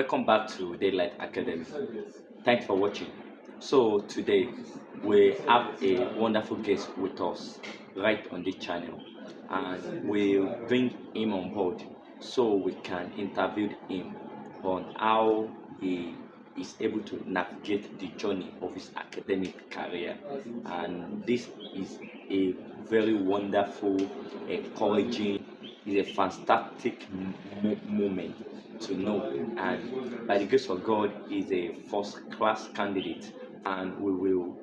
Welcome back to Daylight Academy. Thanks for watching. So today we have a wonderful guest with us right on this channel, and we'll bring him on board so we can interview him on how he is able to navigate the journey of his academic career. And this is a very wonderful, encouraging, is a fantastic moment to know. And by the grace of God, is a first class candidate, and we will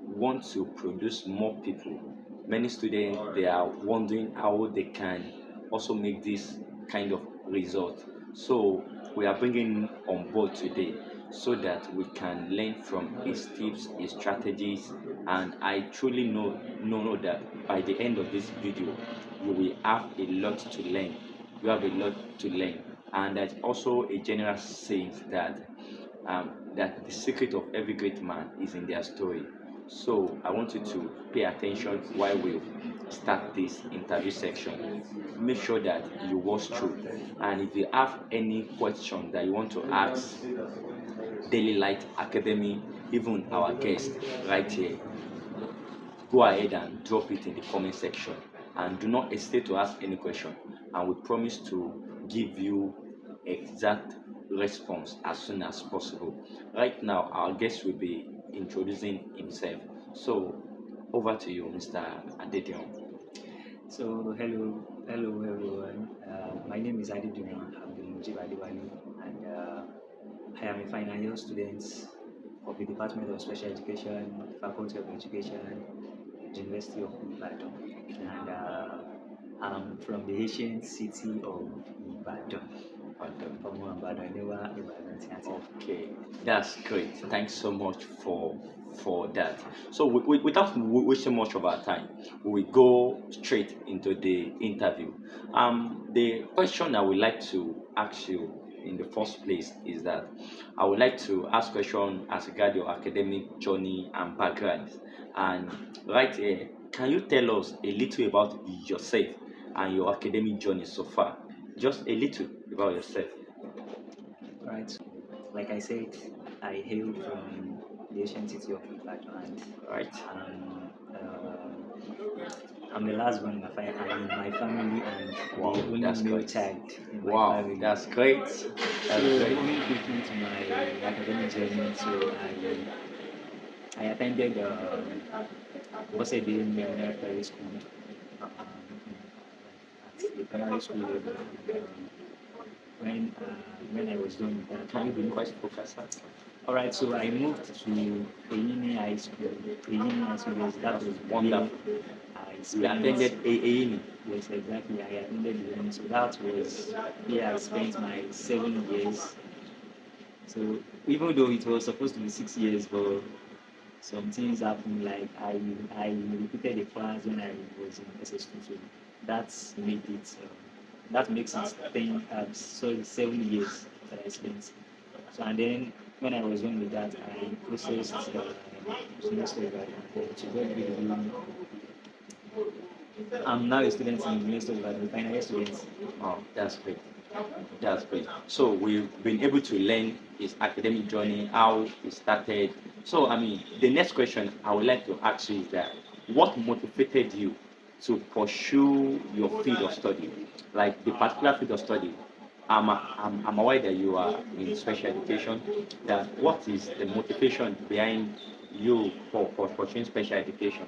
want to produce more people. Many students, they are wondering how they can also make this kind of result. So we are bringing him on board today so that we can learn from his tips, his strategies, and I truly know that by the end of this video, you will have a lot to learn. You have a lot to learn, and there's also a general saying that the secret of every great man is in their story. So I want you to pay attention while we start this interview section. Make sure that you watch through, and if you have any question that you want to ask Dailylight Academy, even our guest right here, go ahead and drop it in the comment section, and do not hesitate to ask any question, and we promise to give you exact response as soon as possible. Right now our guest will be introducing himself, so over to you, Mr. Adediran. So hello everyone. My name is Adediran Abdulmujeeb, and I am a final year student of the Department of Special Education, Faculty of Education, University of Ibadan, and I'm from the ancient city of Ibadan. Okay, that's great. Thanks so much for that. So without wasting much of our time, we will go straight into the interview. The question I would like to ask you in the first place is that I would like to ask question as regard your academic journey and background. And right here, can you tell us a little about yourself and your academic journey so far? Just a little about yourself. Right. Like I said, I hail from the ancient city of Ibadan, Right. and I'm the last one in my family, and Wow, the only that's male great. child in my Wow, family. that's great. So That's great. moving quickly to my academic journey, so I attended Bosede Military School um, at the primary school level. When I was done with that, Can you be quite focused? all right, so I moved to Eyini High School. Eyini High School, yes, that was Wonderful. I You spent. attended AAE. Yes, exactly. I attended Eyini, so that was where I spent my 7 years. So even though it was supposed to be 6 years, but some things happened. Like I repeated the class when I was in SS2, so that's made it. That makes it 7 years that I spent. So and then when I was done with that, I processed University of Ibadan. To God be the glory. I'm now a student in University of Ibadan, final year student. Oh, that's great. That's great. So we've been able to learn his academic journey, how he started. So I mean, the next question I would like to ask you is that what motivated you to pursue your field of study, like the particular field of study? I'm aware that you are in special education. That what is the motivation behind you for pursuing special education?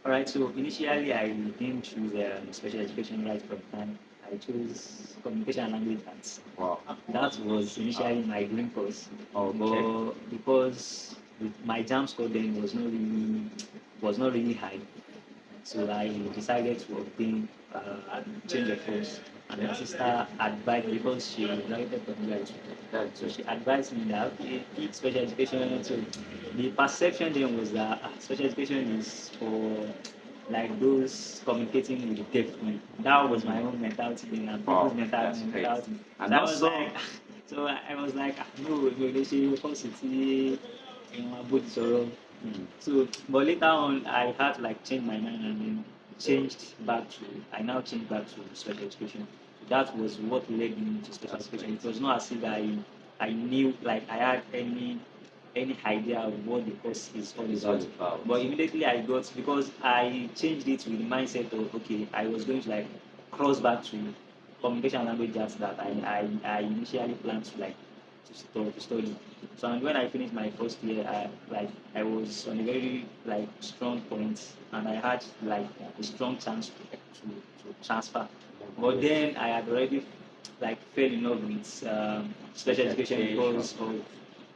All right, so initially I didn't choose special education right from time. I chose communication and language arts. Wow. That was initially my dream course, Okay. but because my jam score then was not really high, so I decided to obtain change of course. And my sister advised, because she graduated from graduate, so she advised me that okay, special education. So the perception then was that special education is for like those communicating with the deaf. That was my own mentality then, and Wow, people's that's great. mentality. And So I was also, like, so I was like, no, they should constitute about sorrow. So, but later on, I had to like change my mind and then I now changed back to special education. that was what led me to special education. It was not as if I knew, like I had any idea of what the course is all It's all about. about. But immediately I got, because I changed it with the mindset of, okay, I was going to like cross back to communication language arts that I initially planned to like to study. So, and when I finished my first year, I was on a very like strong point, and I had like a strong chance to transfer. But then I had already like fell in love with special education because of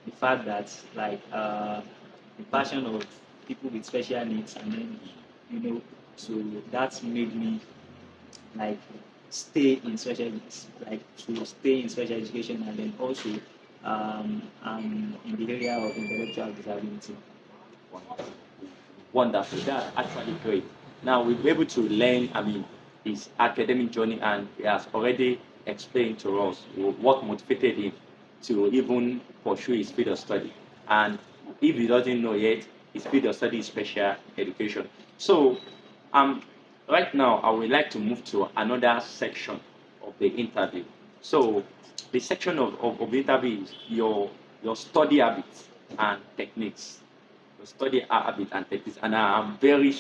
the fact that like the passion of people with special needs, and then so that made me like stay in special, like to stay in special education, and then also in the area of intellectual disability. Wonderful. That's actually great. Now we'll be able to learn, his academic journey, and he has already explained to us what motivated him to even pursue his field of study. And if he doesn't know yet, his field of study is special education. So, um, right now I would like to move to another section of the interview. So, the section of the interview is your study habits and techniques, study habit and techniques, and I'm very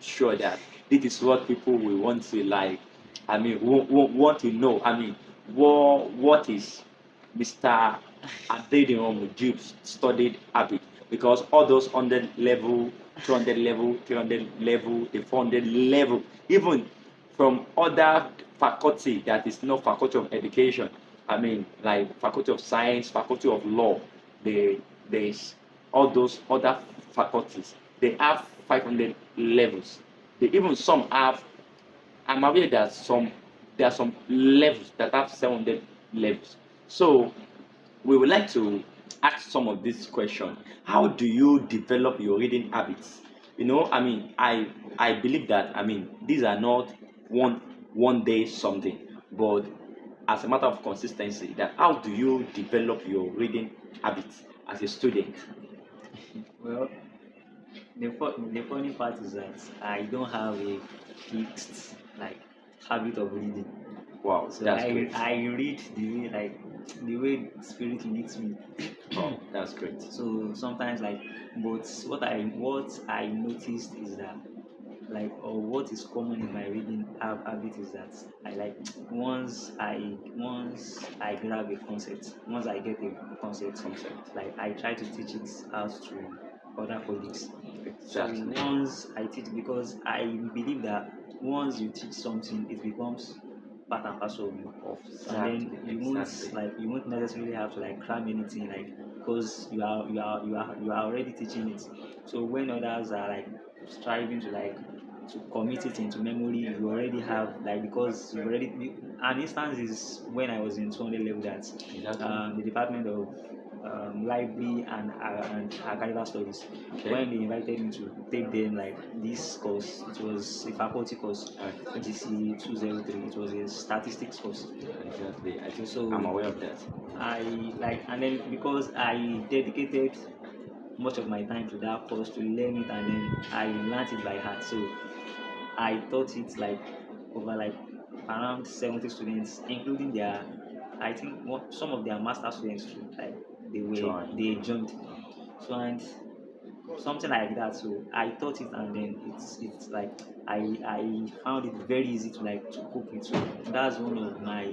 sure that this is what people will want to like. Want to know. What is Mr. Adediran Abdulmujeeb's studied habit? Because all those 100 level, 200 level, 300 level, the 400 level, even from other faculty that is not faculty of education. Like faculty of science, faculty of law. There's all those other faculties. They have 500 levels. They even some have. I'm aware that there are some levels that have 700 levels. So we would like to ask some of these questions. How do you develop your reading habits? I believe that these are not one day something, but as a matter of consistency. That how do you develop your reading habits as a student? Well, the funny part is that I don't have a fixed like habit of reading. Wow, So that's great. I read the way spirit leads me. Oh, that's great. So sometimes like, but what I noticed is that like, or what is common in my reading habit is that I like once I grab a concept, once I get a concept, like I try to teach it out to other colleagues. So Exactly. once I teach, because I believe that once you teach something, it becomes part and parcel of you. And then you won't necessarily have to like cram anything, like, because you are already teaching it. So when others are like striving to like to commit it into memory, you already have like, because you already an instance is when I was in 200 level, that Exactly. the department of library and archival studies, Okay. when they invited me to take them like this course, it was a faculty course, Okay. GC 203. It was a statistics course. Exactly. I think So I'm aware of that. I like, and then because I dedicated much of my time to that course to learn it, and then I learned it by heart. So I taught it like over like around 70 students, including their, I think some of their master students too. Like they joined. So, and something like that. So I taught it, and then it's like I found it very easy to like to cope with. So that's one of my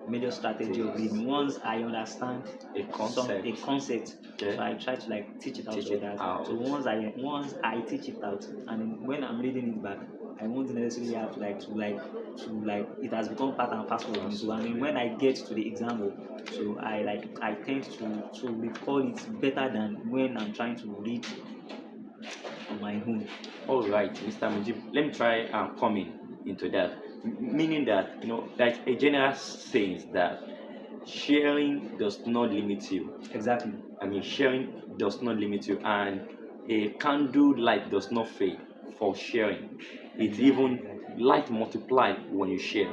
major strategy of reading. Once I understand a concept, Okay. so I try to like teach it out Teach to it others. out. So once I teach it out, and then when I'm reading it back, I won't necessarily have to like it has become part and parcel of me. So I mean, when I get to the exam hall, so I tend to recall it better than when I'm trying to read on my own. All right, Mr. Mujib, let me try coming into that. Meaning that, like a general saying that sharing does not limit you. Exactly. Sharing does not limit you, and a candle light does not fade for sharing. It even light multiply when you share.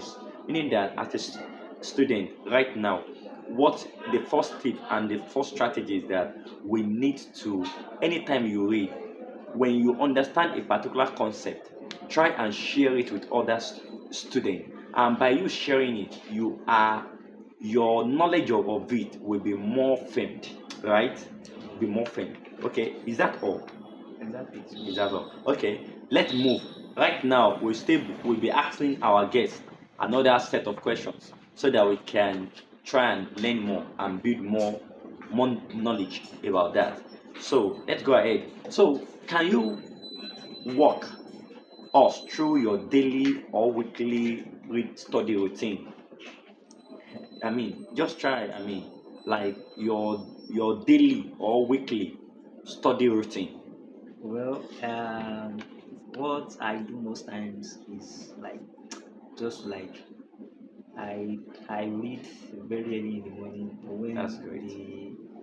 Meaning that as a student right now, what the first tip and the first strategy is that we need to, anytime you read, when you understand a particular concept, try and share it with other students and by you sharing it, your knowledge of it will be more famed, right? Be more famed. Okay, is that all? Exactly. Is that all? Okay, let's move. Right now, we'll be asking our guests another set of questions so that we can try and learn more and build more knowledge about that. So let's go ahead. So can you walk us through your daily or weekly study routine? I mean, just try. I mean, like your daily or weekly study routine. Well, what I do most times is like just like I I read very early in the morning That's great.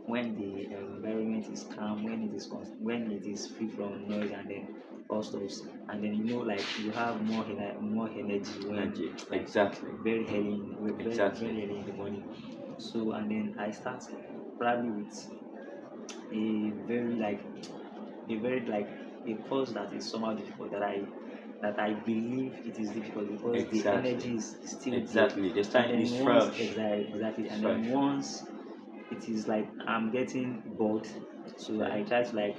when the environment is calm, when it is free from noise and then all stuffs, and then like you have more energy when Energy. like Exactly. very early Exactly. very early in the morning. So and then I start probably with a very like a very like a course that is somehow difficult that I believe it is difficult because the Exactly. energy is still there. Exactly. The And time is then once fresh. exactly, It's and fresh. then once it is like I'm getting bored, so Okay. I try to like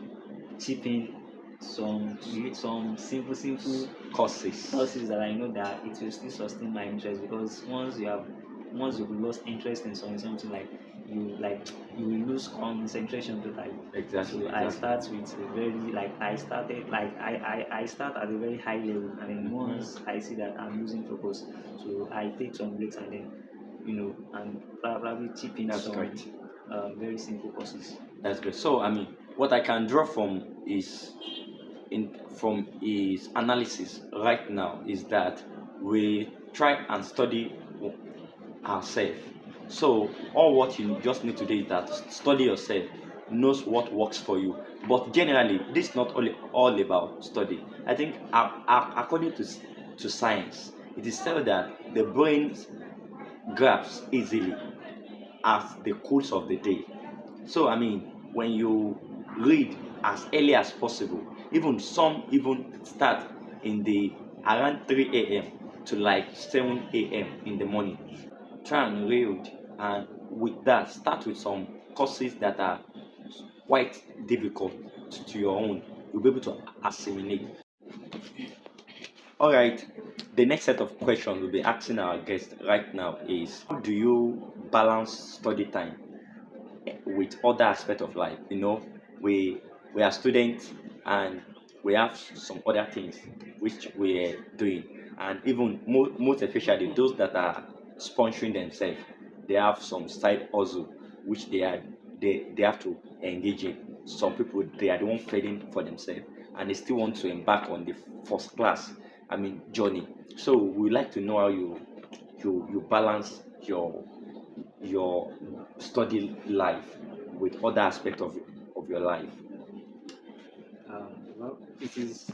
chip in some simple Courses. courses that I know that it will still sustain my interest because once you've lost interest in something like you will lose concentration totally. Exactly. So I Exactly. start with a very like I started like I start at a very high level and then once I see that I'm losing focus, so I take some breaks and then and probably chip in That's some great. very simple courses. That's great. So I mean, what I can draw from his analysis right now is that we try and study ourselves. So all what you just need to do is that study yourself, knows what works for you. But generally, this is not only all about study. I think according to science, it is said that the brain grabs easily as the course of the day. So I mean, when you read as early as possible, even some even start in the around 3 a.m. to like 7 a.m. in the morning. Try and read, and with that, start with some courses that are quite difficult to your own. You'll be able to assimilate. All right. The next set of questions we'll be asking our guests right now is: how do you balance study time with other aspects of life? We are students and we have some other things which we're doing, and even most especially those that are sponsoring themselves, they have some side hustle which they have to engage in. Some people, they are the one failing for themselves and they still want to embark on the first class, I mean, journey. So we like to know how you balance your study life with other aspects of your life. Well, it is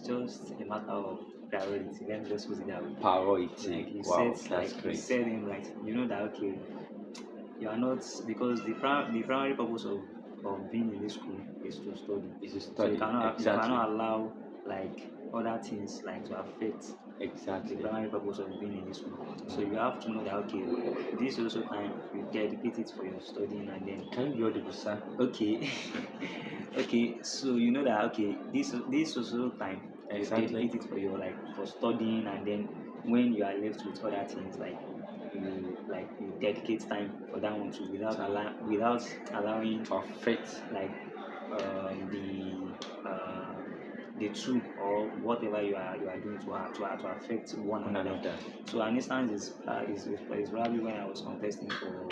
just a matter of priority. Let me just put it that way. Priority. Like you Wow, said, that's you great. said him right. You know that okay, you are not because the primary purpose of being in this school is to study. Is to So study. you Exactly. cannot allow like other things like to affect the Exactly. primary purpose of being in this school. So you have to know that okay, this also time you dedicate it for your studying and then Can you be audible, sir? okay okay so you know that okay this also time you Exactly. dedicate it for your like for studying and then when you are left with other things you dedicate time for that one too without allowing To affect. like the two or whatever you are doing to affect one One another. another. So an instance is probably when I was contesting for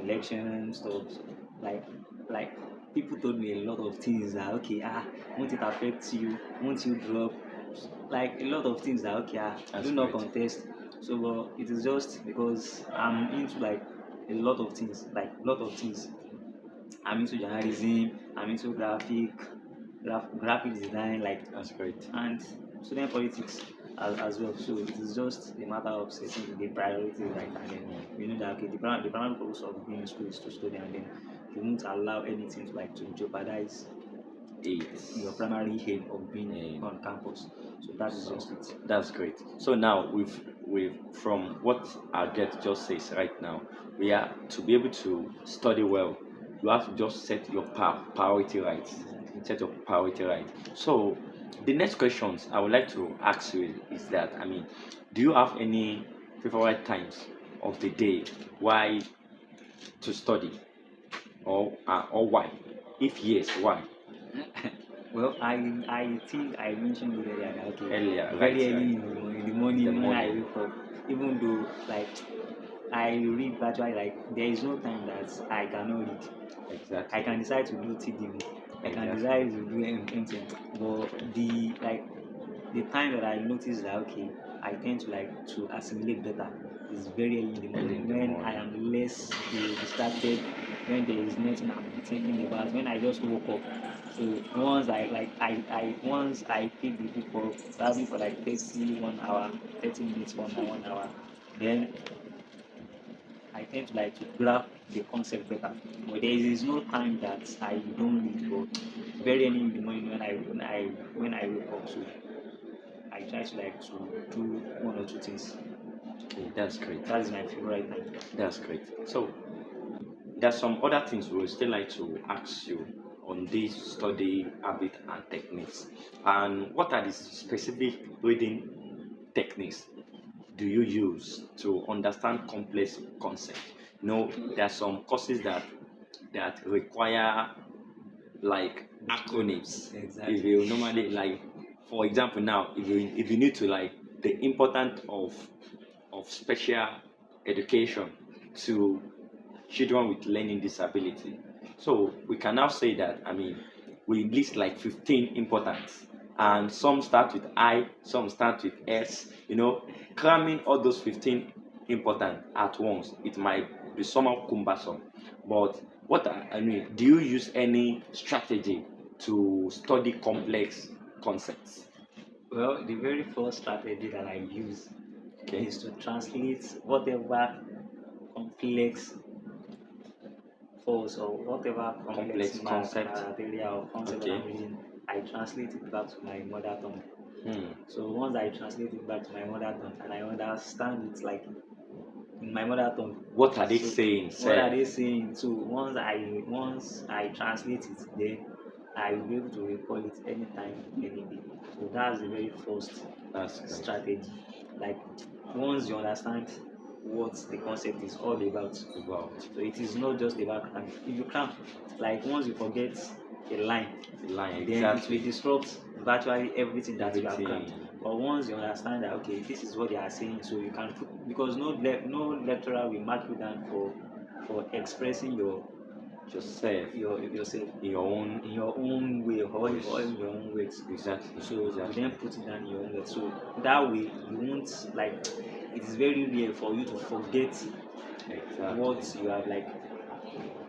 election stuff. Like like people told me a lot of things that okay won't it affect you? Won't you drop? Like a lot of things that okay That's do not great. contest. So but it is just because I'm into like a lot of things, like a lot of things. I'm into journalism, I'm into graphic design, like That's great. and student politics as well. So it is just a matter of setting the priorities right and then you know that okay the primary purpose of being in school is to study and then you won't allow anything to like to jeopardize your primary aim of being Yeah. on campus. So that is So just it. that's great. So now from what our guest just says right now, we are to be able to study well. You have to just set your priority right. Set your priority right. So, the next questions I would like to ask you is that, I mean, do you have any favorite times of the day why to study, or why? If yes, why? Well, I think I mentioned it earlier that okay, Earlier, right? very early Right. in the morning The when I morning. wake up, even though like I read virtually, like there is no time that I cannot read. I Exactly. can decide to do TDM. I can Exactly. decide to do anything. But the time that I notice that okay, I tend to like to assimilate better is very early in the Early morning in the when I morning. am less distracted, when there is nothing I'm thinking about, when I just woke up. So once I pick the book up, probably for like 1 hour, 30 minutes, 1 hour, then I tend to like to grab the concept better. But there is no time that I don't read, but very early in the morning when I wake up, so I try to like to do one or two things. Okay, that's great. That is my favorite time. That's great. So, there's some other things we would still like to ask you on this study habit and techniques. And what are the specific reading techniques do you use to understand complex concepts? You know, there are some courses that require like acronyms. Exactly. If you normally like, for example, now if you need to like the importance of special education to children with learning disability. So we can now say that, I mean, we list like 15 importance, and some start with I, some start with S. You know, cramming all those 15 important at once, it might be somehow cumbersome. But I mean, do you use any strategy to study complex concepts? Well, the very first strategy that I use Okay, is to translate whatever complex force or whatever complex complex concept. area or concept that Okay. I'm reading, I translate it back to my mother tongue. Hmm. So once I translate it back to my mother tongue and I understand it like in my mother tongue, What are they so saying, what are sir? they saying? So once I translate it, then I will be able to recall it anytime, any day. So that's the very first That's great. strategy. Like once you understand what the concept is all about, Wow. so it is not just about cramming. If you cram, like once you forget a line, The line, then it will exactly. disrupt virtually everything that you have crammed. Everything. But once you understand that okay, this is what they are saying, so you can put, because no lecturer will mark you down for expressing yourself In your own in your own way voice. or in your own words. Exactly. So you Exactly. then put it down in your own words. So that way you won't like it is very rare for you to forget Exactly. what you have like.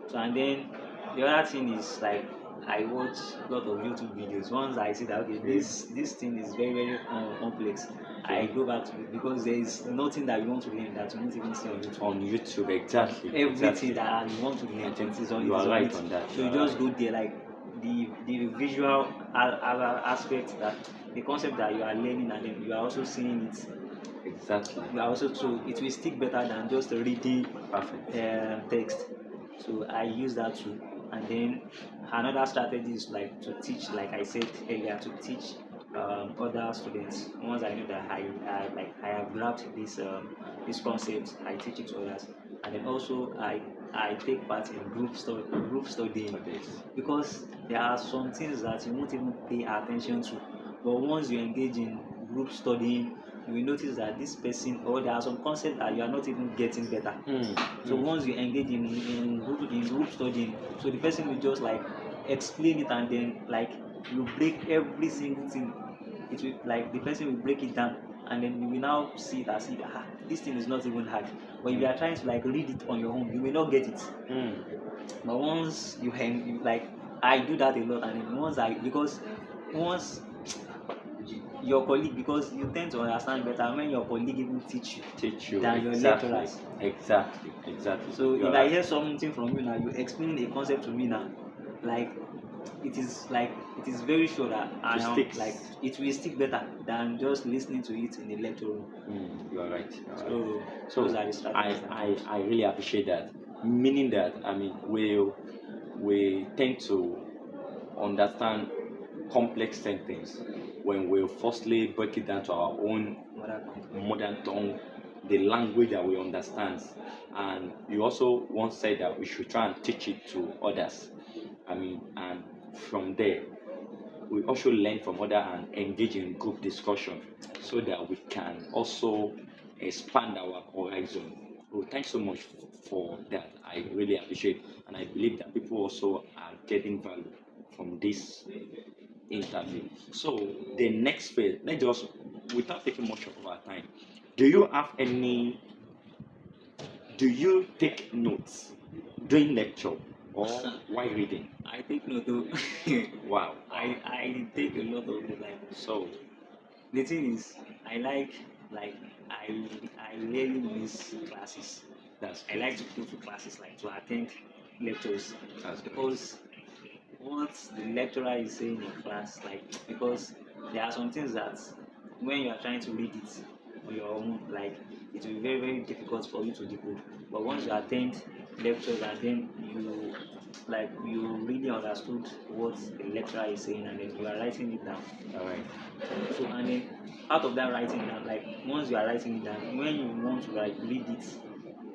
So and then the other thing is like I watch a lot of YouTube videos. Once I see that okay, this thing is very complex, I Okay. go back to it because there is nothing that you want to learn that you won't even see on YouTube. On YouTube, exactly. Everything Exactly. that you want to I learn, think it is on you it are is on right it. on that. So You you are just right. go there like the visual aspect that the concept that you are learning and then you are also seeing it. Exactly. You are also so it will stick better than just reading Perfect. text. So I use that too. And then another strategy is like to teach, like I said earlier, to teach other students. Once I know that I have grabbed this concept, I teach it to others. And then also I take part in group studying For this. because there are some things that you won't even pay attention to. But once you engage in group studying, you will notice that this person or there are some concepts that you are not even getting better. Hmm. So once you engage in group studying, so the person will just like explain it and then like you break every single thing. It will like the person will break it down and then you will now see it as if this thing is not even hard. But if you are trying to like read it on your own, you may not get it. Hmm. But once you like I do that a lot and then once your colleague because you tend to understand better when your colleague even teach you Teach you than your exactly. lecturers. Exactly. Exactly. So You if are I right. hear something from you now, you explain a concept to me now, like it is very sure that like it will stick better than just listening to it in the lecture room. You are right. So those are the strategies. I really appreciate that. Meaning that, I mean, we tend to understand complex things when we firstly break it down to our own modern tongue, the language that we understand. And you also once said that we should try and teach it to others. I mean, and from there, we also learn from others and engage in group discussion so that we can also expand our horizon. Oh, thanks so much for that. I really appreciate, and I believe that people also are getting value from this interview. So the next phase, let's just, without taking much of our time, do you have any? Do you take notes during lecture or while reading? I take note too. Wow. I take a lot of it. Like, so the thing is, I really miss classes. I like to go to classes, like to attend lectures. Because what the lecturer is saying in class, like, because there are some things that when you are trying to read it on your own, like, it will be very, very difficult for you to decode. But once you attend lectures and then you really understood what the lecturer is saying, and then you are writing it down. all right. So, and then out of that writing down, like, once you are writing it down, when you want to like read it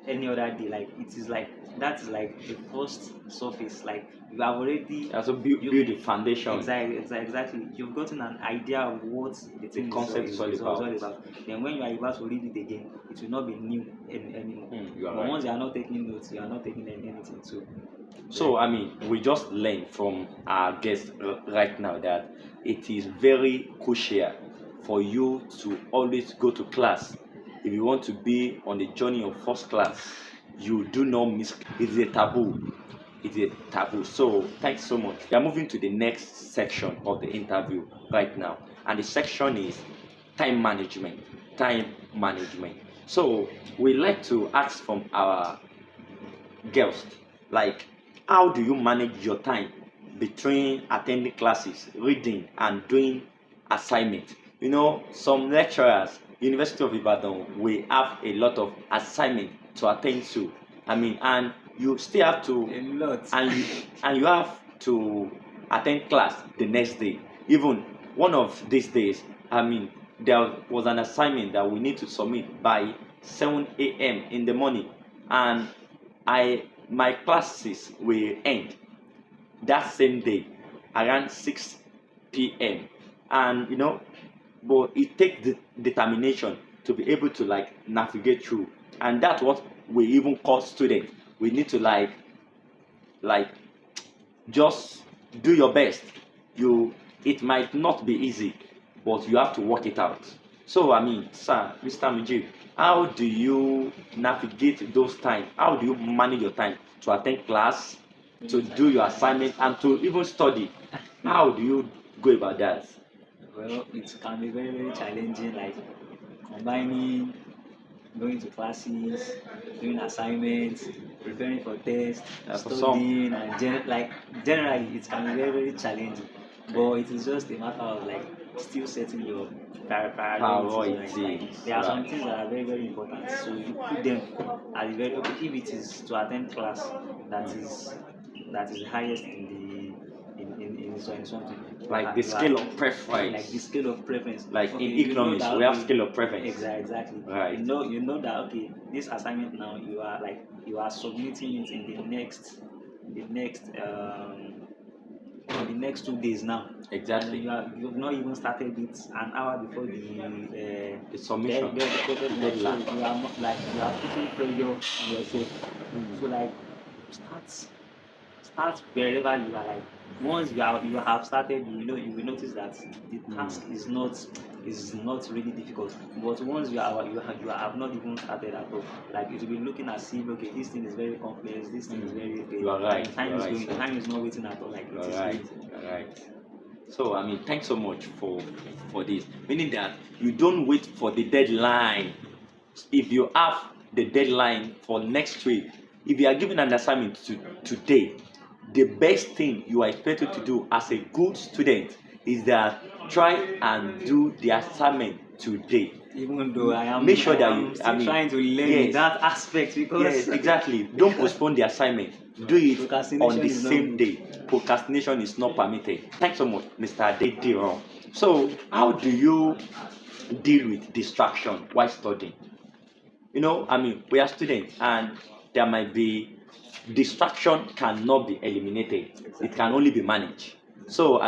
any other day, like, it is like that is like the first surface. Like, you have already build the foundation. Exactly. You've gotten an idea of what the concept is all about. Then when you are about to read it again, it will not be new anymore. But right. Once you are not taking notes, you are not taking anything. So I mean, we just learned from our guest right now that it is very crucial for you to always go to class. If you want to be on the journey of first class, you do not miss. It's a taboo. It's a taboo. So thanks so much. We are moving to the next section of the interview right now, and the section is time management. Time management. So we like to ask from our guests, like, how do you manage your time between attending classes, reading, and doing assignment? You know, some lecturers, University of Ibadan, we have a lot of assignment to attend to. I mean, and you still have to, and you have to attend class the next day. Even one of these days, I mean, there was an assignment that we need to submit by 7 a.m. in the morning, and my classes will end that same day around 6 p.m. and but it takes the determination to be able to like navigate through, and that's what we even call students. We need to like just do your best. It might not be easy, but you have to work it out. So I mean, sir, Mr. Mujib, how do you navigate those times? How do you manage your time to attend class, to do your assignment, and to even study? How do you go about that? Well, it can be very, very challenging, like combining going to classes, doing assignments, preparing for tests, studying, and generally it can be very, very challenging. But it is just a matter of like still setting your priorities. Like, there are some things that are very, very important, so you put them at the very. Okay, if it is to attend class, that is the highest in something. Like the scale of preference. Like the scale of preference. Like in economics, we have scale of preference. Exactly. Right. You know that okay, this assignment now you are submitting it in the next 2 days now. Exactly. You've not even started it an hour before the submission deadline. So you are putting pressure on yourself. So like start wherever you are. Like once you have started, you will notice that the task is not really difficult. But once you have not even started at all, like it will be looking as if okay, this thing is very complex, this thing is very okay. You are right. Time is not waiting at all. Like you are right. You are right. So I mean, thanks so much for this. Meaning that you don't wait for the deadline. If you have the deadline for next week, if you are given an assignment today, the best thing you are expected to do as a good student is that try and do the assignment today. Even though Make sure that I'm still trying to learn yes, that aspect, because yes, exactly. Don't postpone the assignment. Do it on Procrastination the is not same good. day. Procrastination is not permitted. Thanks so much, Mr. Adediran. So, how do you deal with distraction while studying? We are students, and there might be distraction cannot be eliminated. It can only be managed. So,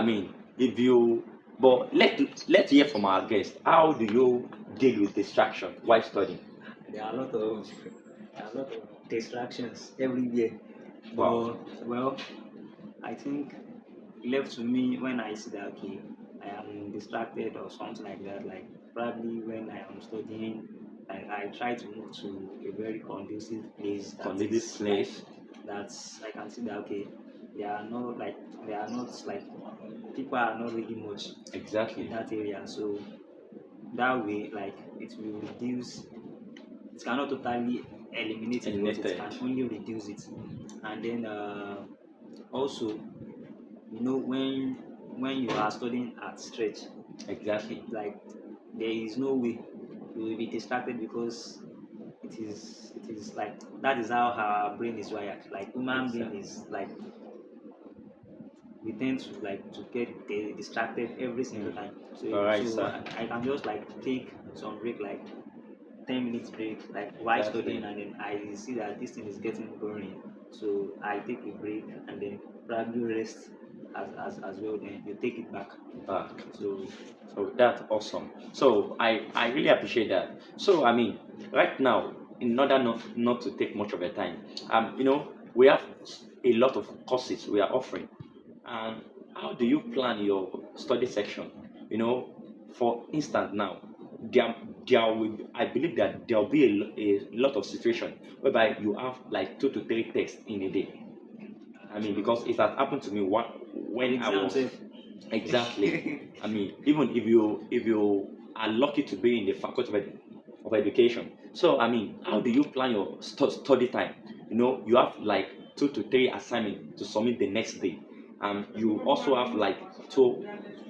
if you but let's hear from our guest. How do you deal with distraction while studying? There are a lot of distractions everywhere. Wow. But well, I think left to me, when I see that okay, I am distracted or something like that, like probably when I am studying, I try to move to a very conducive place Conducive place. that's I can see that okay, they are not like people are not really much Exactly. in that area. So that way, like, it will reduce, it cannot totally eliminate it, but it can only reduce it. And then also, when you are studying at stretch, Exactly. like, there is no way you will be distracted, because it is like that is how our brain is wired. Like, human being is like, we tend to like to get distracted every single time. All right, So sir. I can just like take some break, like 10 minutes break, like while studying, and then I see that this thing is getting boring, so I take a break and then probably rest as well. Then you take it back. Back. So That's awesome. So I really appreciate that. So right now, in order not to take much of your time, we have a lot of courses we are offering. And how do you plan your study section? For instance, now there will I believe that there will be a lot of situation whereby you have like 2 to 3 tests in a day. Because it has happened to me when I was exactly. Even if you are lucky to be in the faculty of education. So how do you plan your study time? You have like 2 to 3 assignments to submit the next day. You also have like 2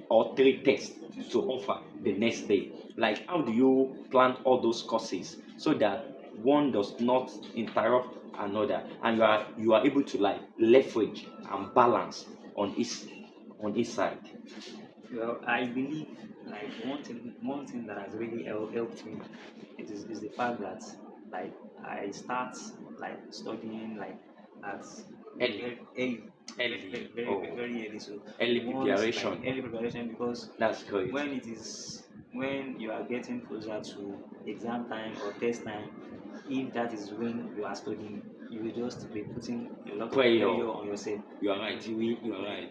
or 3 tests to offer the next day. Like, how do you plan all those courses so that one does not interrupt another, and you are able to like leverage and balance on each side? well, I believe, like, one thing that has really helped me is the fact that, like, I start like studying like at Early. very early. So Early once, preparation. like, early preparation, because That's great. when you are getting closer to exam time or test time, if that is when you are studying, you will just be putting a lot of pressure on yourself. You are right.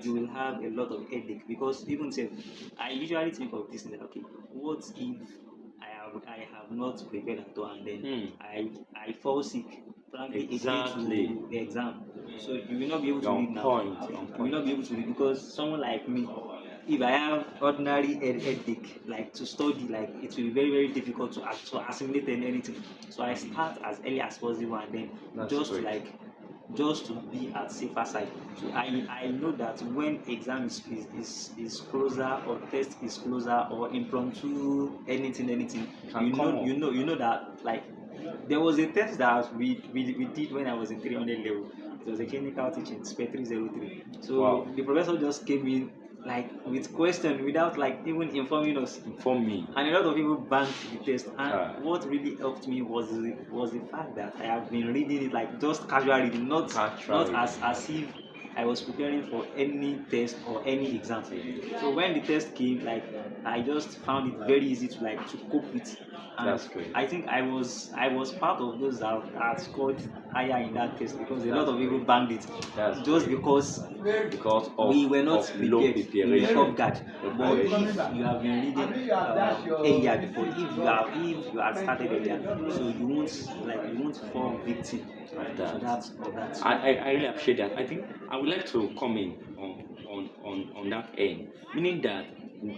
You will have a lot of headache, because even say, I usually think of this thing that okay, what if I have not prepared at all, and then I fall sick probably a day to the exam. So you will not be able to read now. You will not be able to read, because someone like me, if I have ordinary headache, like, to study, like, it will be very very difficult to assimilate anything. So I start as early as possible, and then just to be at safer side. So I know that when exam is closer, or test is closer, or impromptu anything, you know that, like, there was a test that we did when I was in 300 level. It was a clinical teaching, SPE 303. So Wow. the professor just came in, like, with question, without like even informing us. Inform me. And a lot of people banked the test. And what really helped me was the fact that I have been reading it, like, just casual reading, not as if I was preparing for any test or any exam. So when the test came, like, I just found it very easy to cope with. And that's great. I think I was part of those that scored higher in that test, because a lot of people banged it. That's just great. because of, we were not low prepared, we were off guard. But if Preparation. you have been reading earlier before, if you had started earlier, so you won't fall victim Of to that. that. I really appreciate that. I think I would like to come in on that end, meaning that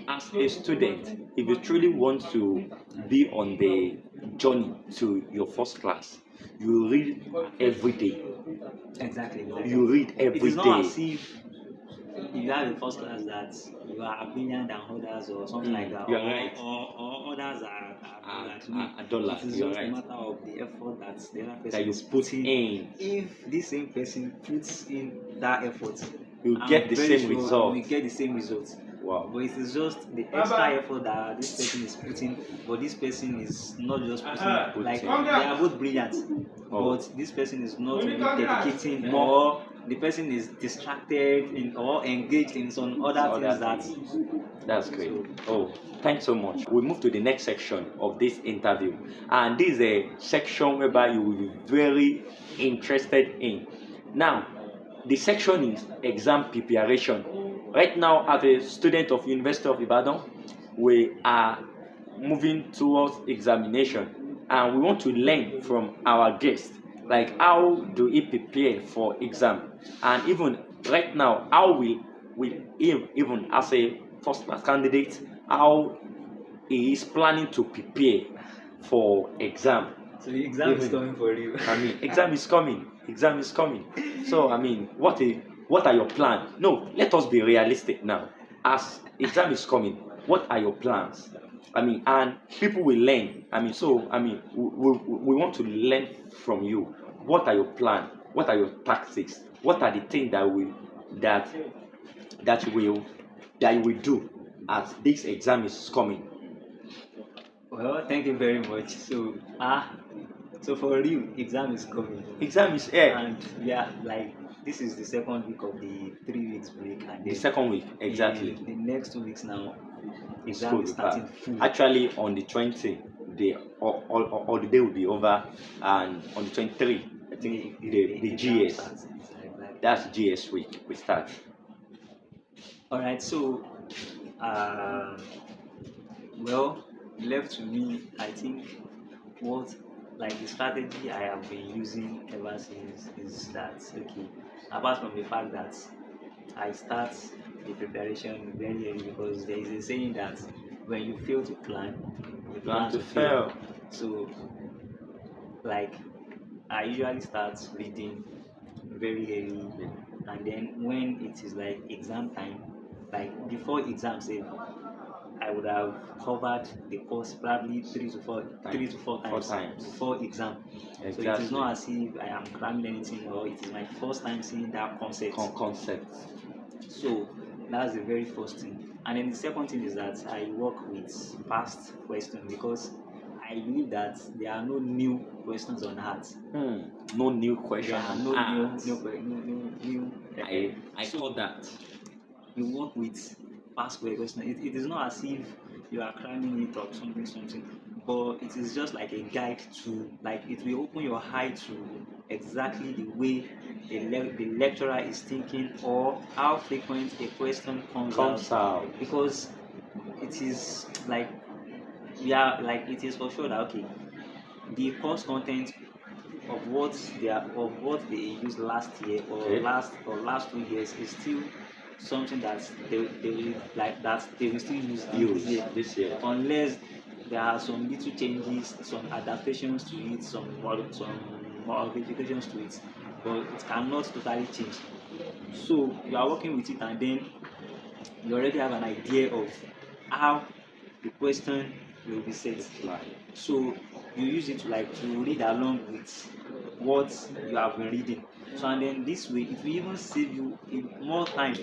as a student, if you truly want to be on the journey to your first class, you read every day. Exactly. You read every It is day. not as if you have a first class that you are brilliant than others or something like that, You're right. or others are brilliant. I don't It is You're just a right. matter of the effort that the other person That you is put putting in. If this same person puts in that effort, You I'm get the very same sure result. we get the same result. Wow. But it is just the extra effort that this person is putting, but this person is not just putting, like they are both brilliant, but this person is not really dedicating more. The person is distracted or engaged in some other things. That's great. Oh, thanks so much. We move to the next section of this interview, and this is a section whereby you will be very interested in. Now, the section is exam preparation. Right now, as a student of University of Ibadan, we are moving towards examination, and we want to learn from our guests, like how do he prepare for exam, and even right now, how will even as a first class candidate, how he is planning to prepare for exam. So the exam is coming for you. I mean, exam is coming. Exam is coming. So I mean, what are your plans? No, let us be realistic now. As exam is coming, what are your plans? I mean, and people will learn. I mean, so I mean, we want to learn from you. What are your plans? What are your tactics? What are the things that that will that you will do as this exam is coming? Well, thank you very much. So for real, exam is coming. Exam is here. And yeah, like this is the second week of the 3 weeks break, and The second week, exactly. The next 2 weeks now, exam School is will starting start. full. Actually, on the 20th, all the day will be over, and on the 23rd, I think the GS. That's GS week. We start. All right. So, well, left to me, I think what like the strategy I have been using ever since is that okay, apart from the fact that I start the preparation very early, because there is a saying that when you fail to plan, you plan to fail. So, like, I usually start reading very early, and then when it is like exam time, like before exam say, I would have covered the course probably three to four times before exam. Exactly. So it is not as if I am cramming anything, or it is my first time seeing that concept. So that's the very first thing. And then the second thing is that I work with past questions, because I believe that there are no new questions on earth. No new questions. There are no new. I thought that. You work with past questions. It is not as if you are cramming it or something, but it is just like a guide to, like, it will open your eye to exactly the way the lecturer is thinking, or how frequent a question comes out. Because it is like it is for sure that okay, the course content of what they used last year or last 2 years is still something that they will still use this year, unless there are some little changes, some adaptations to it, some modifications to it, but it cannot totally change. So you are working with it, and then you already have an idea of how the question will be set. So you use it to read along with what you have been reading. So, and then this way it will even save you more time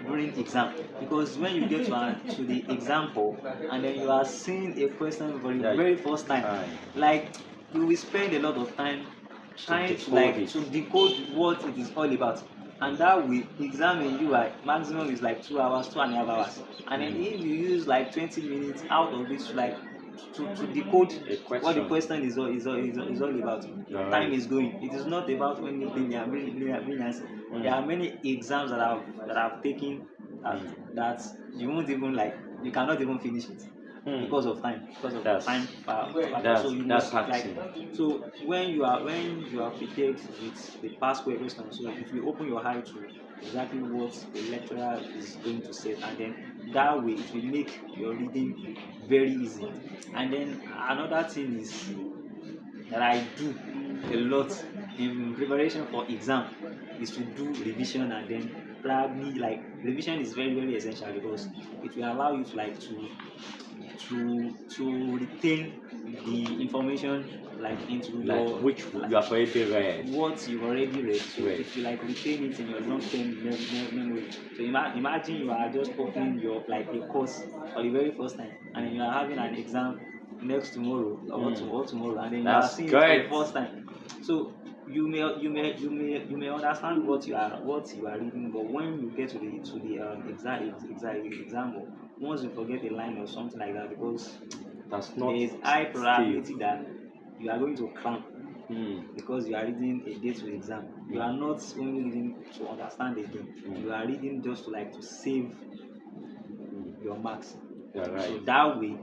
during exam, because when you get to the example and then you are seeing a question for the very first time, like you will spend a lot of time trying to decode what it is all about. And that way, exam in UI maximum is like 2 hours, 2.5 hours. And then if you use like 20 minutes out of it to decode what the question is all about, time is going. It is not about only brilliance. There are many exams that I've taken that you won't even you cannot even finish it. Because of time, time. So you must so when you are prepared with the past questions, so it will open your eye to exactly what the lecturer is going to say, and then that way it will make your reading very easy. And then another thing is that I do a lot in preparation for exam is to do revision, and then probably like revision is very essential because it will allow you to like to retain the information like into Like your which you have already read. what you've already read. So Right. if you like retain it in your long-term memory. So imagine you are just opening your like a course for the very first time, and then you are having an exam next tomorrow or tomorrow, and then you are That's seeing great. it for the first time. So you may understand what you are reading, but when you get to the exam hall, once you forget a line or something like that, because That's not there is high probability still. that you are going to cram Mm. because you are reading a day to exam. You are not only reading to understand again. You are reading just to like to save your marks. You're right. So that way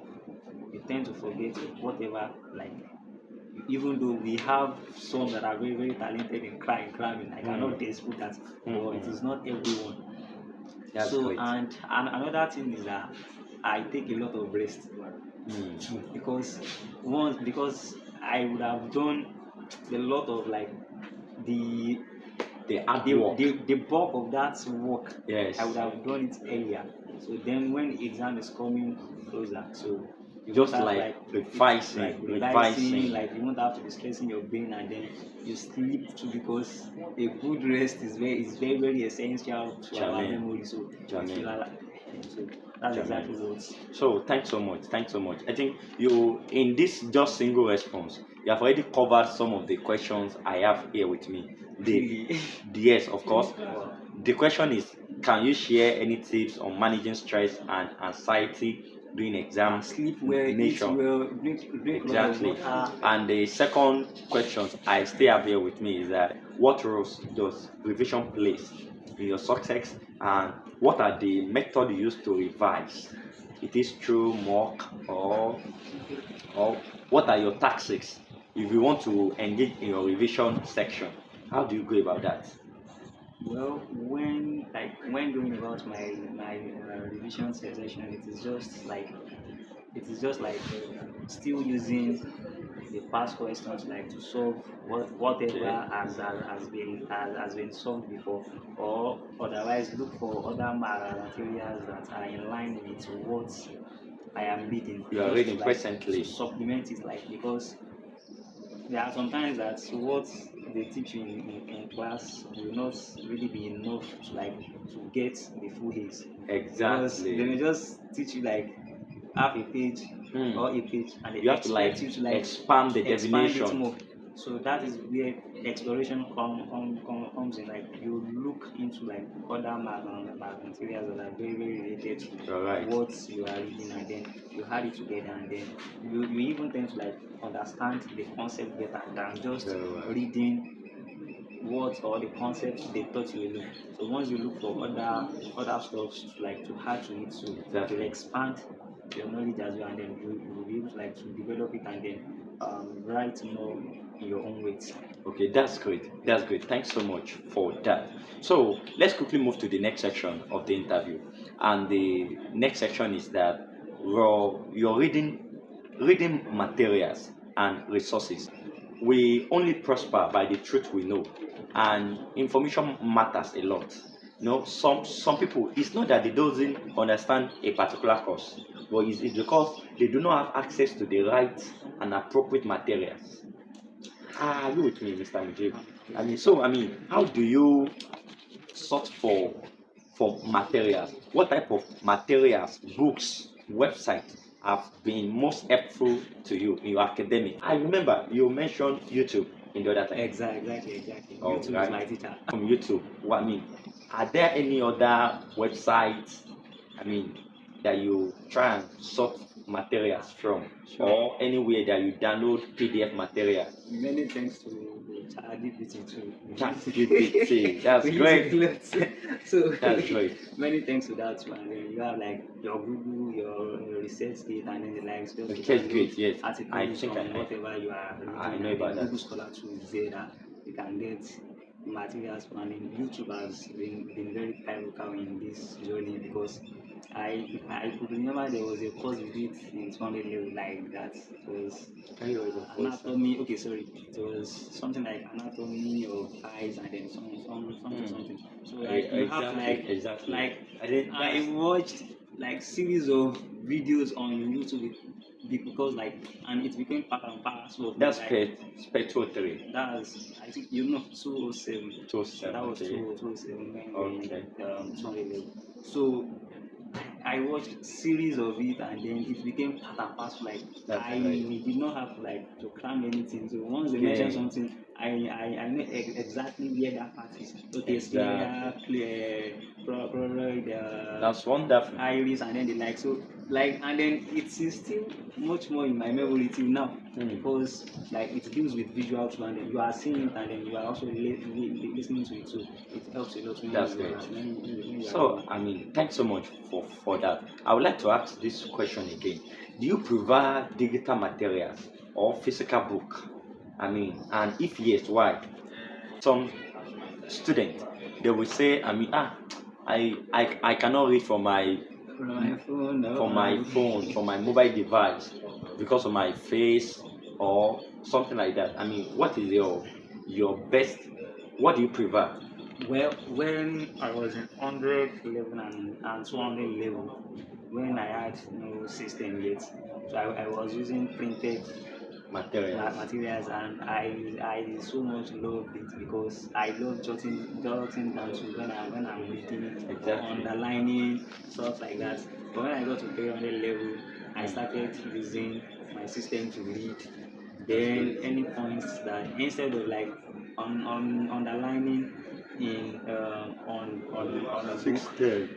you tend to forget whatever, like even though we have some that are very talented in cramming, I cannot dispute that, but it is not everyone. That's So great. and another thing is that I take a lot of rest Mm. because I would have done a lot of like the The artwork. the bulk of that work. Yes. I would have done it earlier. So then when the exam is coming closer, so you Just won't have like revising, like you won't have to be stressing your brain, and then you sleep too, because a good rest is very essential to our Charmaine. memory. So Charmaine. if you are so that's exactly what. So thanks so much. Thanks so much. I think you in this just single response, you have already covered some of the questions I have here with me. Yes, of course. The question is, can you share any tips on managing stress and anxiety during exam? Sleep well, eat well, drink Exactly. water. And the second question I still have here with me is that what roles does revision plays in your success, and what are the methods you use to revise? It is through mock or what are your tactics if you want to engage in your revision section? How do you go about that? Well, when going about my revision session, it is just like still using the past questions like to solve whatever Okay. has been solved before, or otherwise look for other materials that are in line with what I am reading, You are just to reading like presently. to supplement it, like because there are sometimes that what they teach you in class will not really be enough to like to get the full A's, because they may Exactly. just teach you like half a page Hmm. or a page, and they You have to like expect you to like expand the expand it definition. more. So that is where exploration comes in. Like you look into like other materials that are very related to You're right. what you are reading, and then you add it together, and then you even tend to like understand the concept better than just Very well. reading what or the concepts they taught you alone. So once you look for other stuff to like to add to it, so it Exactly. will expand your knowledge as well, and then you will be able to like to develop it, and then write more in your own words. Okay, that's great. That's great. Thanks so much for that. So let's quickly move to the next section of the interview. And the next section is that you're reading materials and resources. We only prosper by the truth we know, and information matters a lot. Some people, it's not that they don't understand a particular course, but it's because they do not have access to the right and appropriate materials. Are you with me, Mr. Mujeeb? How do you sort for materials? What type of materials, books, websites have been most helpful to you in your academic? I remember you mentioned YouTube in the other time. Exactly. Oh, YouTube right. is my teacher. From YouTube, are there any other websites? That you try and sort materials from, Sure. or anywhere that you download PDF material? Many thanks to ChatGPT too. ChatGPT, that's We use great. it a lot. So That's great. many thanks to that one. And then you have like your Google, your research kit, and then the likes. Just Okay, download great. Yes, I articles think on whatever you are reading, I know and about then that. Google Scholar too is there that you can get materials planning. YouTube has been very pivotal in this journey because I could remember there was a course we did in 200 level like that. It was Can you always voice? anatomy. Okay, sorry. It was something like anatomy of eyes and then something. So like you have Exactly. I I watched like series of videos on YouTube because like and it became part and parcel of that's like Spectral 3. that's I think you know 207. That was 270. 207 when Okay. we 211. So I watched series of it and then it became part and parcel. Like That's I right. did not have like to cram anything. So once they Okay. mention something, I know exactly where that part is. Okay, sclera, clear, That's wonderful. iris, and then the like. So like and then it is still much more in my memory till now because like it deals with visual too and then you are seeing it and then you are also listening to it. So it helps a lot when That's you great. when you are So, thanks so much for that. I would like to ask this question again. Do you prefer digital materials or physical book? And if yes, why? Some students, they will say, I cannot read from my phone, from my mobile device because of my face or something like that. What is your best? What do you prefer? Well, when I was in 100 level and 200 level, when I had no system yet, so I was using printed materials and I so much loved it because I love jotting down to when I'm reading or Exactly. underlining stuff like that. But when I got to 300 level, I started using my system to read. Then any points that instead of like on underlining in on a book,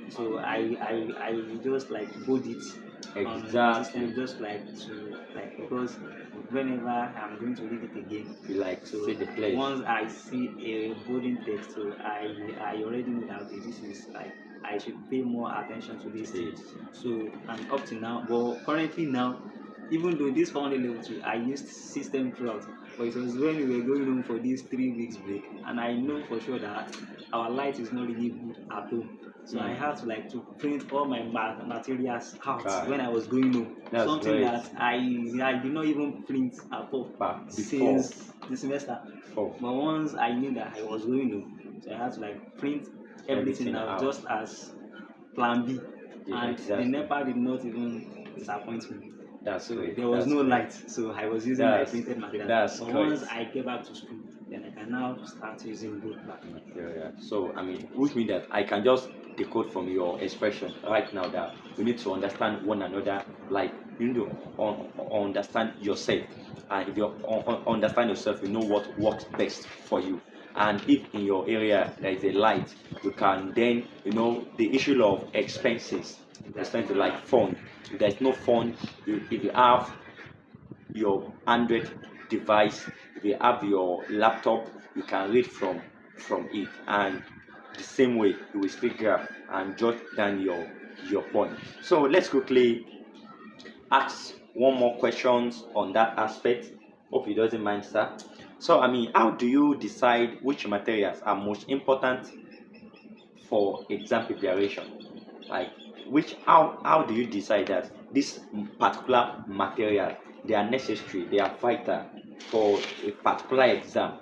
so I will just like bold it on my system just like to like because whenever I'm going to read it again, You like so see the place. once I see a bolding text, so I already know that okay, this is like I should pay more attention to this thing. So and up to now, but currently now, even though this 400 level 2, I used system throughout, but it was when we were going home for this 3 weeks break, and I know for sure that our light is not really good at home. So I had to like to print all my materials out when I was going home. That's Something great. that I did not even print at all since the semester. But once I knew that I was going home, so I had to like print everything out just as plan B. And the NEPA did not even disappoint me. That's so great. there was no light, so I was using my printed material. But once I get back to school, then I can now start using both material. So which means that I can just decode from your expression right now that we need to understand one another. Like you need to understand yourself, and if you understand yourself, you know what works best for you. And if in your area there is a light, you can then the issue of expenses. Expenses like phone. If there's no phone, if you have your Android device, if you have your laptop, you can read from it, and the same way you will still grab and jot down your point. So let's quickly ask one more questions on that aspect. Hope you doesn't mind, sir. So how do you decide which materials are most important for exam preparation? Like how do you decide that this particular material they are necessary, they are vital for a particular exam?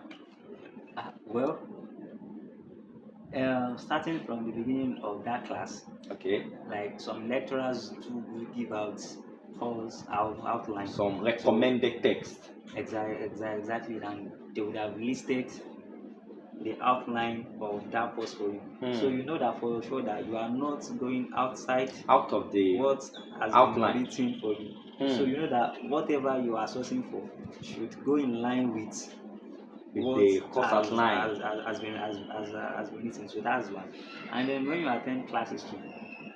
Well, starting from the beginning of that class, Okay. like some lecturers do give out course outline, some recommended text. Exactly, and they would have listed the outline of that course for you. So you know that for sure that you are not going out of the what has outline been written for you. So you know that whatever you are sourcing for should go in line with what the course outline has been written. So that's one. And then when you attend classes too,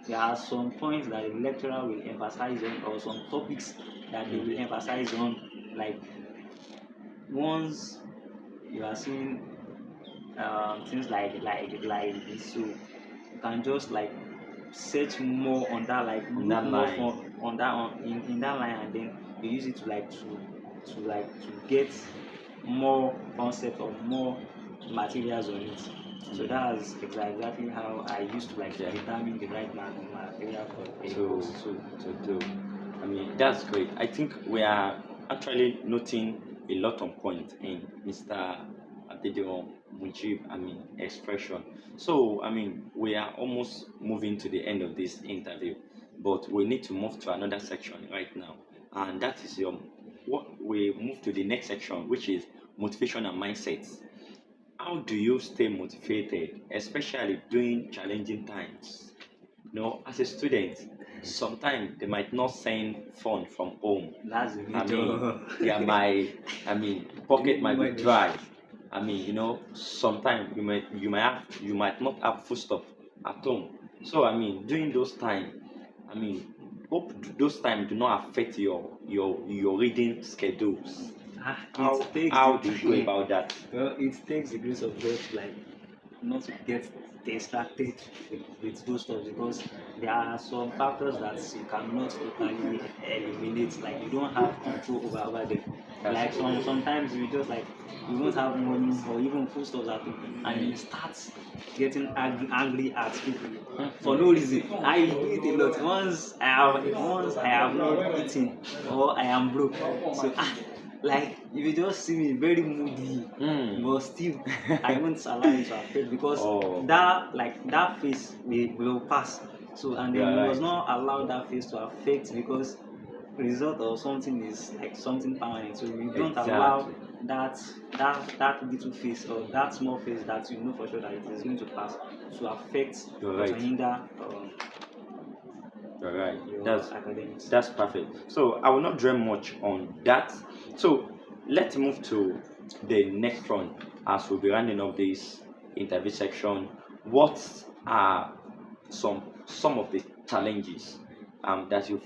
there are some points that the lecturer will emphasize on, or some topics that they will emphasize on. Like once you are seeing things like this, so you can just like search more on that, like on look that more line. on that in that line, and then you use it to get more concept or more materials on it. So that's exactly how I used to like Yeah. determine the right material for a to course. to do. I mean, that's great. I think we are actually noting a lot on point in Mr. Adediran Abdulmujeeb, I mean, expression. So, I mean, we are almost moving to the end of this interview, but we need to move to another section right now, and that is what we move to the next section, which is motivation and mindsets. How do you stay motivated, especially during challenging times? You know, as a student, sometimes they might not send funds from home. That's the I mean, major. yeah, pocket might be dry. I mean, you know, sometimes you might not have food stuff at home. So I mean, during those times, I mean, hope those times do not affect your reading schedules. It takes How do you go the about that? well, it takes the grace of God to like not to get distracted with those stuff, because there are some factors that you cannot totally eliminate. Like you don't have control over them. Like sometimes you just like you don't have money or even food stuff at home, and you start getting angry at people for no reason. I do it a lot. Once I have not eaten or I am broke, so like if you just see me very moody, but still I won't allow it to affect, because Oh. that phase will pass. So and then you must not allow that phase to affect, because result or something is like something permanent. So you don't allow that little phase or that small phase that you know for sure that it is going to pass to affect You're or to right. hinder You're right. your academics. That's perfect. So I will not dwell much on that. So let's move to the next one as we'll be rounding up this interview section. What are some of the challenges that you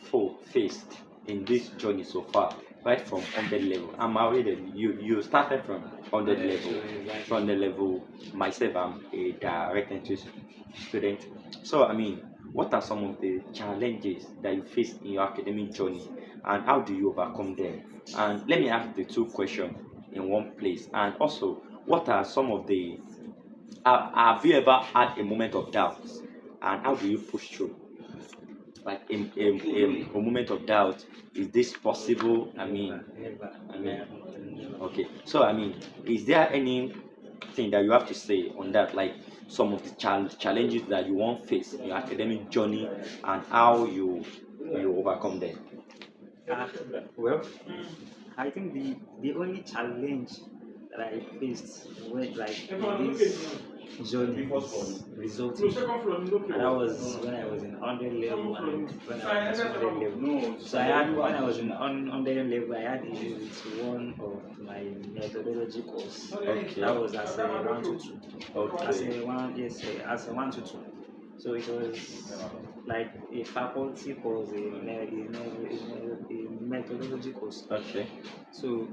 faced in this journey so far, right from 100 level? I'm aware that you started from 100 level. From the level myself, I'm a direct entry student. So I mean, what are some of the challenges that you face in your academic journey, and how do you overcome them? And let me ask the two questions in one place. And also, what are some of the have you ever had a moment of doubt, and how do you push through? Like a moment of doubt, is this possible? Okay. So I mean, is there anything that you have to say on that, like some of the challenges that you won't face in your academic journey, and how you overcome them? Well, I think the only challenge that I faced when like in this journey is resulting. And that was when I was in 100 level and when I was in 200 level. So I had when I was in 100 level, I had issues with one of my methodology course. Okay. That was as a 122. Okay. As a 122. So it was like a faculty course, a methodology course. Okay. So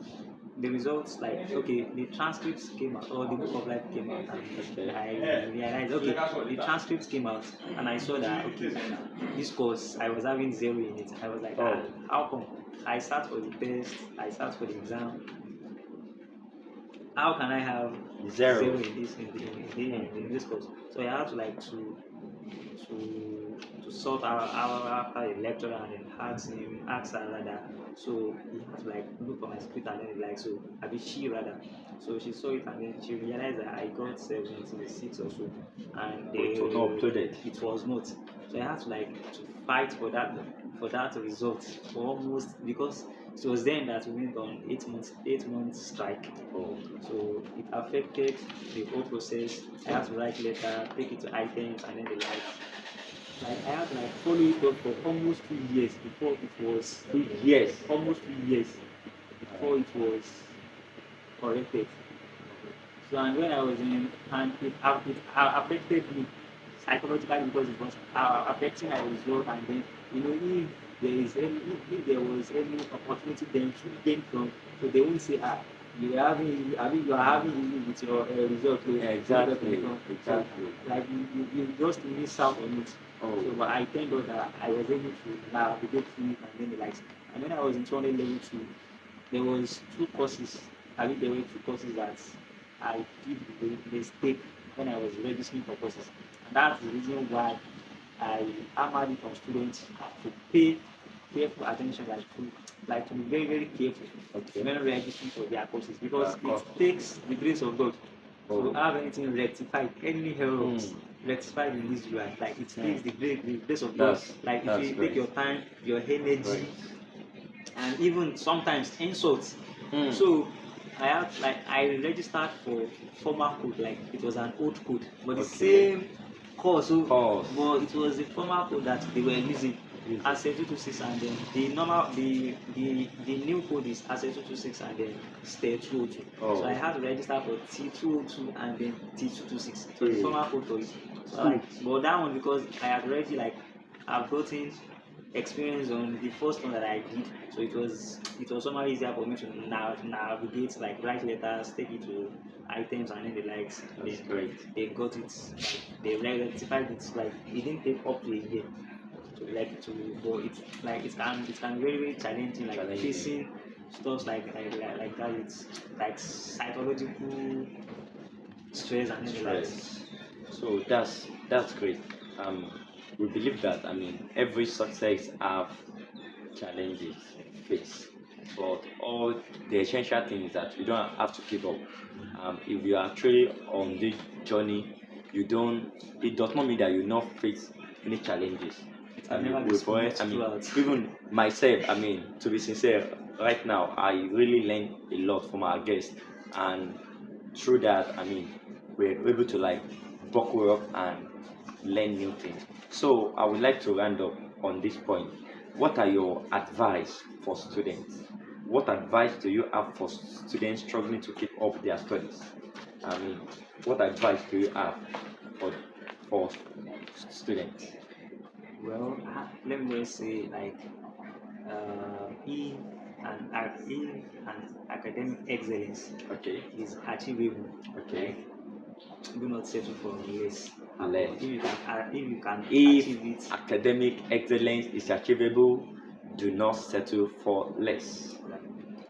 the results, like okay, the transcripts came out or the book of life came out, and I realized okay, the transcripts came out, and I saw that okay, this course I was having 0 in it. I was like, how come? I sat for the test, I sat for the exam. How can I have 0 in this in this course? So I had to like to sort out after a lecturer and then ask her rather. So he had to like look for my script and then like so I mean she rather. So she saw it and then she realized that I got 76 or so, and It was not uploaded. It was not. So I had to like to fight for that result for almost, because it was then that we went on 8 month strike. So it affected the whole process. I had to write letter, take it to items, and then the like I had to like follow it up for almost 2 years before it was 2 years. Almost 2 years before it was corrected. So and when I was in, and it affected me psychologically, because it was affecting my result, and then if there was any opportunity then to gain from, so they won't say you are having issue with your result. Exactly. So, like you just miss out on it. So but I thank God that I was able to navigate through it, and then the likes. And when I was in 200 level 2, there was two courses. There were two courses that I did the mistake when I was registering for courses. And that's the reason why I hammered it on students to pay careful attention, like to be very, very careful when registering for their courses, because it takes the grace of God to have anything rectified, any errors rectified in this UI. Like it takes the grace of God. Like if you take your time, your energy, and even sometimes insults. So I registered for former code, like it was an old code, but the same course. So but it was the former code that they were using as 226, and then the new code is as 226 and then stay 202. So I had to register for T202 and then T226. So the former code for it. So but that one, because I had already I've gotten experience on the first one that I did, so it was somehow easier for me to navigate, like write letters, take it to items and then the likes. That's great. They got it, they rectified it, like it didn't take up to a year but it can be very, very challenging, facing stuff like that. It's like psychological stress and then the likes. So that's great. We believe that, I mean, every success have challenges face, but all the essential thing is that you don't have to give up. If you are actually on this journey, it does not mean that you not face any challenges. Even myself, I mean, to be sincere, right now I really learn a lot from our guests, and through that, I mean, we're able to buckle up and learn new things. So I would like to round up on this point. What are your advice for students? What advice do you have for students struggling to keep up their studies? I mean, what advice do you have for students? Well, let me just say, if an academic excellence is achievable, do not settle for less. If academic excellence is achievable, do not settle for less.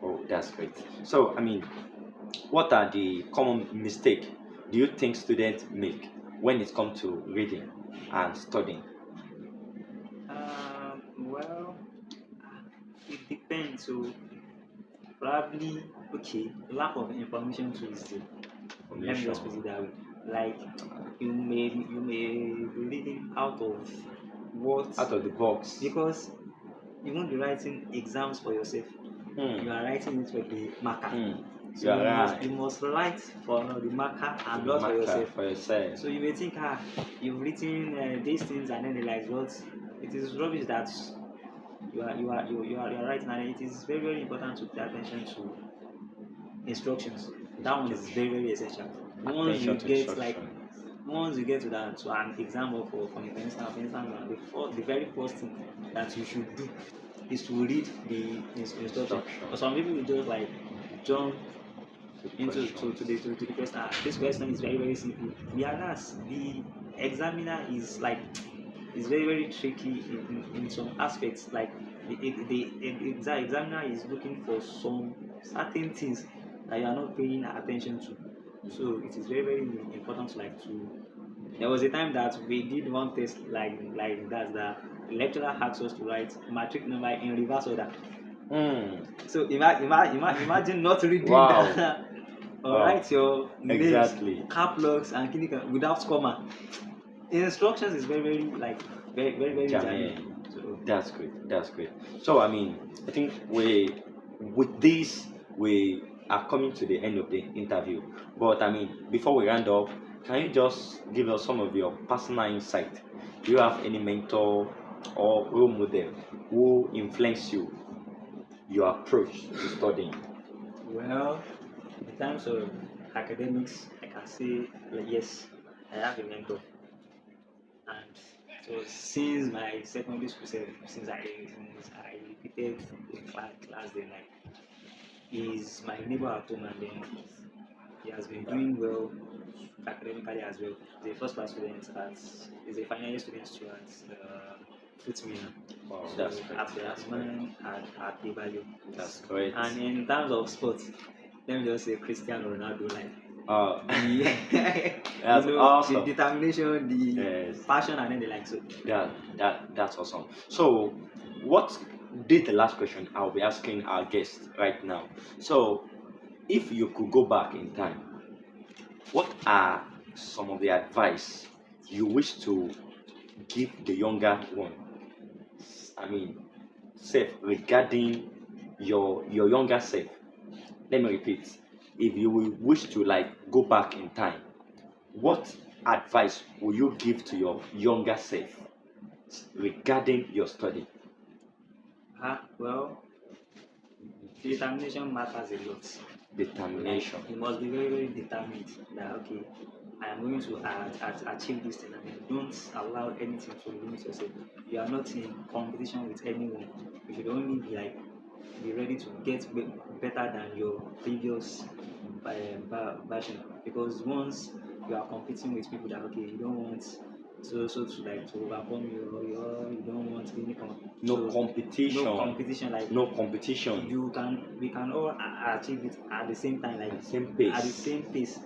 Oh, that's great. So, I mean, what are the common mistakes do you think students make when it comes to reading and studying? Well, it depends. So probably, lack of information to easy. Let me just put it that way. Like you may be reading out of the box, because you won't be writing exams for yourself. You are writing it for the marker. So you must write for the marker and not for yourself. So you may think, you've written these things and then the like, but it is rubbish that you are writing, and it is very, very important to pay attention to instructions. That one is very, very essential. Once you get to an exam or for instance, the very first thing that you should do is to read the instruction. But some people will just jump into the question. This question is very, very simple. Whereas the examiner is very, very tricky in some aspects. Like the examiner is looking for some certain things that you are not paying attention to. So it is very, very important to. There was a time that we did one test like that. The lecturer asked us to write matric number in reverse order. So imagine not reading that. Or write your names, cap locks and clinical without comma. Instructions is very, very, very, very challenging. So that's great. So I mean, I think with this we are coming to the end of the interview. But I mean, before we round up, can you just give us some of your personal insight? Do you have any mentor or role model who influenced your approach to studying? Well, in terms of academics, I can say yes, I have a mentor. And so since my secondary school, since I repeated the class, then he's my neighbor at home, and then he has been doing well academically as well. He's a first class student he's a final year student at Futmina. Wow, So that's great. at mine at the value. That's great. And in terms of sports, let me just say Cristiano Ronaldo. That's awesome. the determination, the Yes. passion, and then the like. So That's awesome. So, what did the last question I'll be asking our guest right now? So, if you could go back in time, what are some of the advice you wish to give the younger one? I mean, self regarding your younger self. Let me repeat. If you will wish to like go back in time, what advice will you give to your younger self regarding your study? well, determination matters a lot. Determination. Like, you must be very, very determined that okay, I am going to achieve this thing. I mean, don't allow anything to limit yourself. You are not in competition with anyone. You should only be ready to get better than your previous version. Because once you are competing with people that okay, you don't want to like to overcome you don't want any No competition. no competition, like No competition. we can all achieve it at the same time, like At the same pace. at the same pace.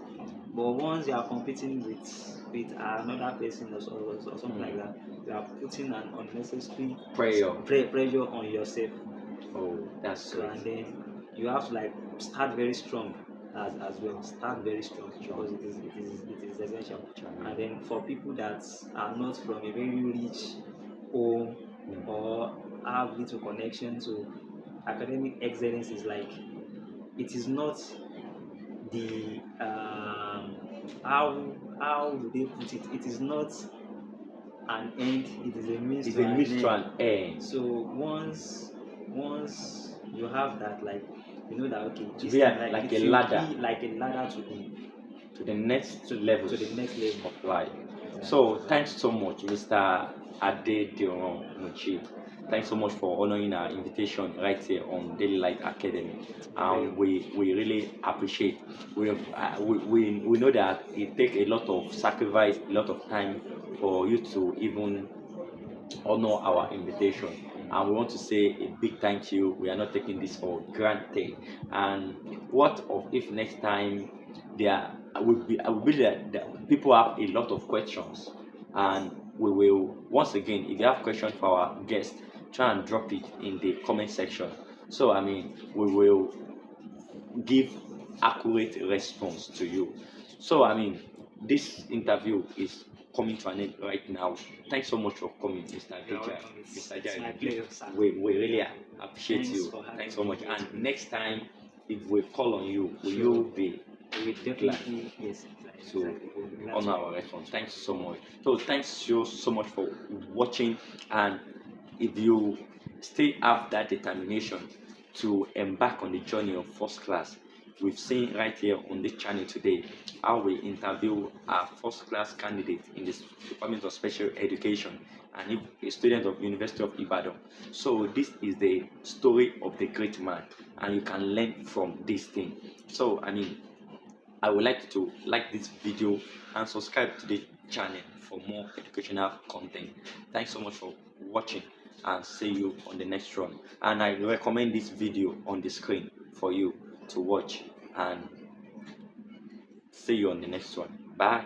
But once you are competing with another person or something like that, you are putting an unnecessary pressure on yourself. Oh, that's So great. and then you have to like start very strong as well. Start very strong because it is essential. And then for people that are not from a very rich home or have little connection to academic excellence, is like it is not the how would they put it? It is not an end. It is a means It's to a an means end. to an end. So once you have that, like you know that okay, To this be thing, like it a will ladder. be like a ladder To the next level. to the next level. Of life. So thanks so much, Mr. Adediran Abdulmujeeb. Thanks so much for honoring our invitation right here on Dailylight Academy. We really appreciate. We know that it takes a lot of sacrifice, a lot of time for you to even honor our invitation. And we want to say a big thank you. We are not taking this for granted. And what of if next time there I will be that people have a lot of questions, and we will once again, if you have questions for our guest, try and drop it in the comment section. So I mean, we will give accurate response to you. So I mean, this interview is coming to an end right now. Thanks so much for coming, Mr. Adediran. Mr. It's my Adediran, pleasure, sir. we really appreciate Thanks you. for having Thanks so much. me. And next time, if we call on you, will Sure. you be We definitely yes. to honor our response? Thanks so much. So thanks you so much for watching, and if you still have that determination to embark on the journey of first class, we've seen right here on this channel today how we interview our first class candidate in the Department of Special Education and a student of University of Ibadan. So this is the story of the great man, and you can learn from this thing. So I mean, I would like to like this video and subscribe to the channel for more educational content. Thanks so much for watching, and see you on the next run. And I recommend this video on the screen for you to watch, and see you on the next one. Bye.